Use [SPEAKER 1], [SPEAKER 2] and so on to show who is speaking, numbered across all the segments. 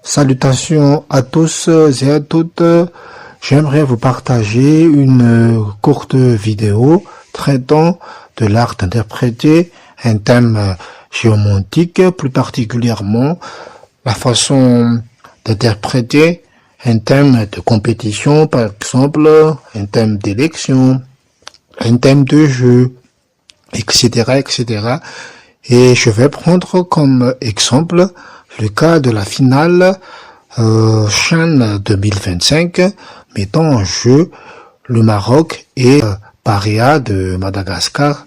[SPEAKER 1] Salutations à tous et à toutes. J'aimerais vous partager une courte vidéo traitant de l'art d'interpréter un thème géomantique, plus particulièrement la façon d'interpréter un thème de compétition, par exemple, un thème d'élection, un thème de jeu, etc., etc. Et je vais prendre comme exemple le cas de la finale CHAN 2025, mettant en jeu le Maroc et Paria de Madagascar.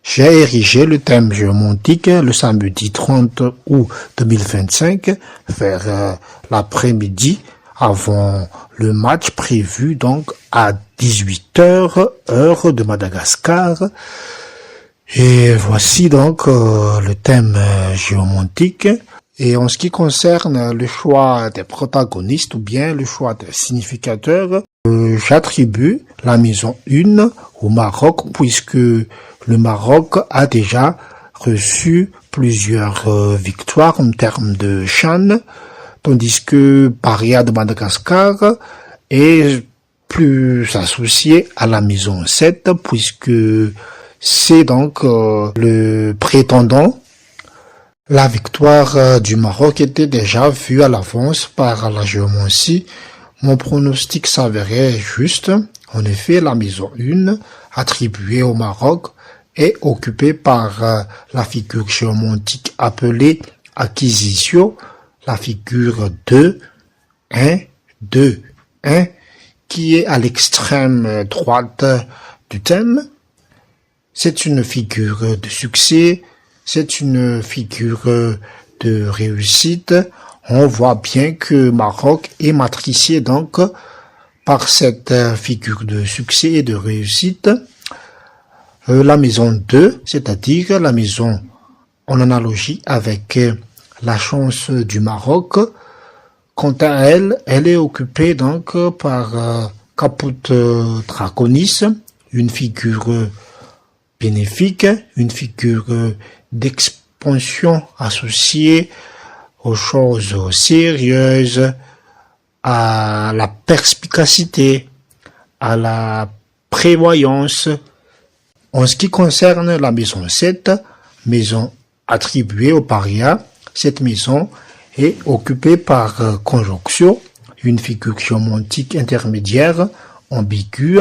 [SPEAKER 1] J'ai érigé le thème géomantique le samedi 30 août 2025 vers l'après-midi avant le match prévu donc à 18h heure de Madagascar. Et voici donc le thème géomantique. Et en ce qui concerne le choix des protagonistes ou bien le choix des significateurs, j'attribue la maison 1 au Maroc puisque le Maroc a déjà reçu plusieurs victoires en termes de CHAN, tandis que Paria de Madagascar est plus associé à la maison 7 puisque c'est donc le prétendant. La victoire du Maroc était déjà vue à l'avance par la géomancie. Mon pronostic s'avérait juste. En effet, la maison 1, attribuée au Maroc, est occupée par la figure géomantique appelée acquisition, la figure 2, 1, 2, 1, qui est à l'extrême droite du thème. C'est une figure de succès, c'est une figure de réussite. On voit bien que Maroc est matricié donc par cette figure de succès et de réussite. La maison 2, c'est-à-dire la maison en analogie avec la chance du Maroc, quant à elle, elle est occupée donc par Caput Draconis, une figure bénéfique, une figure d'expansion associée aux choses sérieuses, à la perspicacité, à la prévoyance. En ce qui concerne la maison 7, maison attribuée au Paria, cette maison est occupée par conjonction, une figure géomantique intermédiaire ambiguë,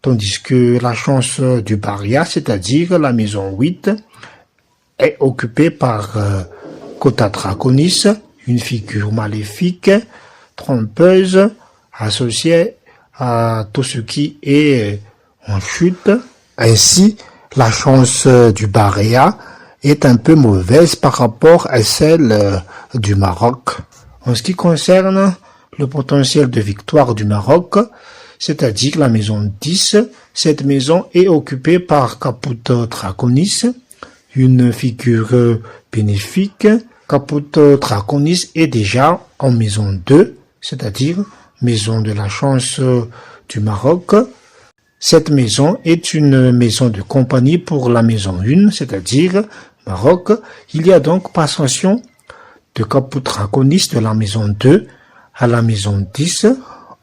[SPEAKER 1] tandis que la chance du Paria, c'est-à-dire la maison 8, est occupée par Cota Draconis, une figure maléfique, trompeuse, associée à tout ce qui est en chute. Ainsi, la chance du Paria est un peu mauvaise par rapport à celle du Maroc. En ce qui concerne le potentiel de victoire du Maroc, c'est-à-dire la maison 10, cette maison est occupée par Caput Draconis, une figure bénéfique. Caput Draconis est déjà en maison 2, c'est-à-dire maison de la chance du Maroc. Cette maison est une maison de compagnie pour la maison 1, c'est-à-dire Maroc. Il y a donc passation de Caput Draconis de la maison 2 à la maison 10.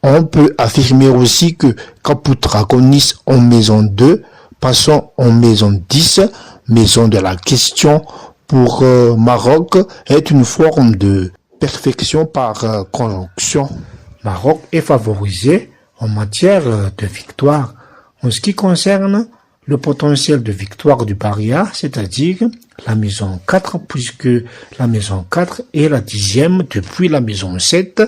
[SPEAKER 1] On peut affirmer aussi que Caput Draconis en maison 2, passant en maison 10, maison de la question pour Maroc, est une forme de perfection par conjonction. Maroc est favorisé en matière de victoire. En ce qui concerne le potentiel de victoire du Paria, c'est-à-dire la maison 4, puisque la maison 4 est la 10e depuis la maison 7,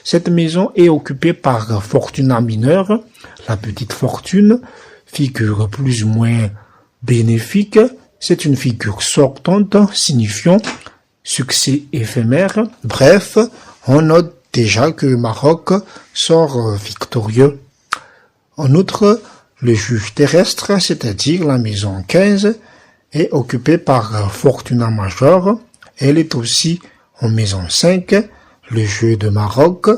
[SPEAKER 1] cette maison est occupée par Fortuna mineure, la petite fortune, figure plus ou moins bénéfique. C'est une figure sortante, signifiant succès éphémère. Bref, on note déjà que Maroc sort victorieux. En outre, le juge terrestre, c'est-à-dire la maison 15, est occupée par Fortuna Major. Elle est aussi en maison 5, le jeu de Maroc.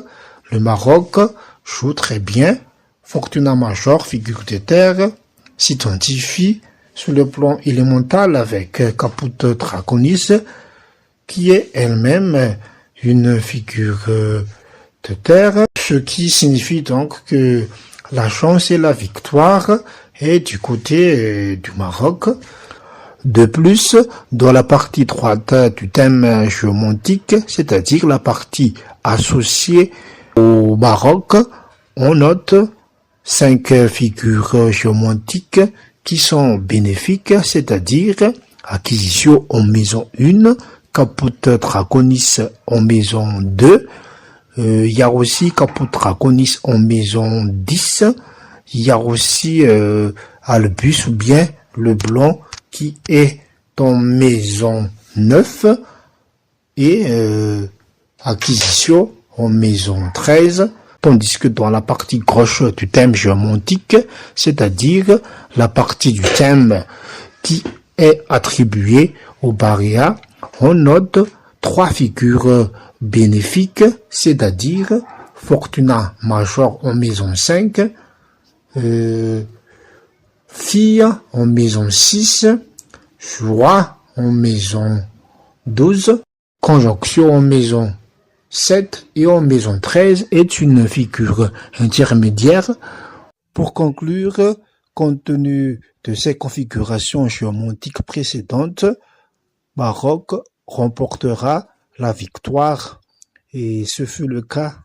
[SPEAKER 1] Le Maroc joue très bien. Fortuna Major, figure de terre, s'identifie sur le plan élémental avec Caput Draconis, qui est elle-même une figure de terre, ce qui signifie donc que la chance et la victoire est du côté du Maroc. De plus, dans la partie droite du thème géomantique, c'est-à-dire la partie associée au Maroc, on note 5 figures géomantiques qui sont bénéfiques, c'est-à-dire acquisition en maison 1, caput draconis en maison 2, il y a aussi caput draconis en maison 10, il y a aussi albus ou bien le blanc qui est en maison 9 et acquisition en maison 13, tandis que dans la partie gauche du thème géomantique, c'est-à-dire la partie du thème qui est attribuée au Baria, on note 3 figures bénéfiques, c'est-à-dire Fortuna major en maison 5, Fille en maison 6, Joie en maison 12, Conjonction en maison 7 et en maison 13 est une figure intermédiaire. Pour conclure, compte tenu de ces configurations géomantiques précédentes, Maroc remportera la victoire et ce fut le cas